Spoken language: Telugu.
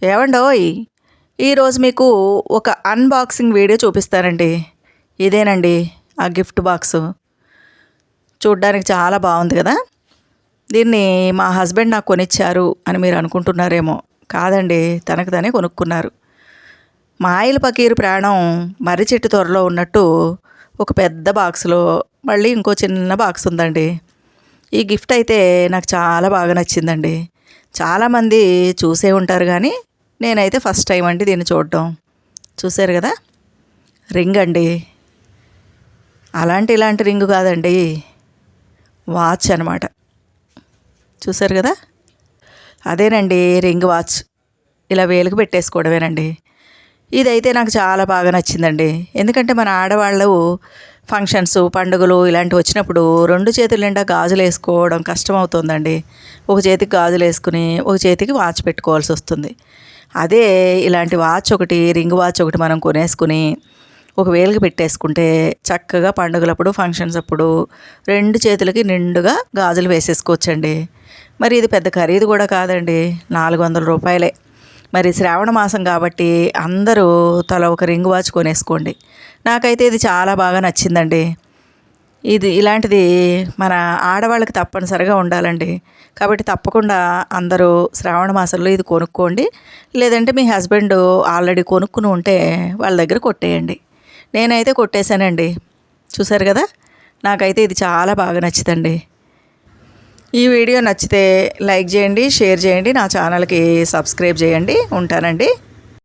ఏవండోయ్, ఈరోజు మీకు ఒక అన్బాక్సింగ్ వీడియో చూపిస్తానండి. ఇదేనండి ఆ గిఫ్ట్ బాక్సు. చూడ్డానికి చాలా బాగుంది కదా. దీన్ని మా హస్బెండ్ నాకు కొనిచ్చారు అని మీరు అనుకుంటున్నారేమో. కాదండి, తనకు తనే కొనుక్కున్నారు. మా ఆయిల్ పకీరు ప్రాణం మర్రి చెట్టు త్వరలో ఉన్నట్టు ఒక పెద్ద బాక్సులో మళ్ళీ ఇంకో చిన్న బాక్స్ ఉందండి. ఈ గిఫ్ట్ అయితే నాకు చాలా బాగా నచ్చిందండి. చాలామంది చూసే ఉంటారు కానీ నేనైతే ఫస్ట్ టైం అండి దీన్ని చూడడం. చూశారు కదా, రింగ్ అండి. ఇలాంటి రింగు కాదండి, వాచ్ అనమాట. చూశారు కదా, అదేనండి రింగ్ వాచ్. ఇలా వేలుకు పెట్టేసుకోవడమేనండి. ఇదైతే నాకు చాలా బాగా నచ్చిందండి. ఎందుకంటే మన ఆడవాళ్ళు ఫంక్షన్స్, పండుగలు ఇలాంటివి వచ్చినప్పుడు 2 చేతుల నిండా గాజులు వేసుకోవడం కష్టమవుతుందండి. ఒక చేతికి గాజులు వేసుకుని ఒక చేతికి వాచ్ పెట్టుకోవాల్సి వస్తుంది. అదే ఇలాంటి వాచ్ ఒకటి, రింగ్ వాచ్ ఒకటి మనం కొనేసుకుని ఒక వేలుకి పెట్టేసుకుంటే చక్కగా పండుగలప్పుడు, ఫంక్షన్స్ అప్పుడు 2 చేతులకి నిండుగా గాజులు వేసేసుకోవచ్చండి. మరి ఇది పెద్ద ఖరీదు కూడా కాదండి, 400 రూపాయలే. మరి శ్రావణ మాసం కాబట్టి అందరూ తల ఒక రింగ్ వాచ్ కొనేసుకోండి. నాకైతే ఇది చాలా బాగా నచ్చిందండి. ఇలాంటిది మన ఆడవాళ్ళకి తప్పనిసరిగా ఉండాలండి. కాబట్టి తప్పకుండా అందరూ శ్రావణ మాసంలో ఇది కొనుక్కోండి. లేదంటే మీ హస్బెండ్ ఆల్రెడీ కొనుక్కుని ఉంటే వాళ్ళ దగ్గర కొట్టేయండి. నేనైతే కొట్టేశానండి. చూశారు కదా, నాకైతే ఇది చాలా బాగా నచ్చిందండి. ఈ వీడియో నచ్చితే లైక్ చేయండి, షేర్ చేయండి, నా ఛానల్కి సబ్స్క్రైబ్ చేయండి. ఉంటానండి.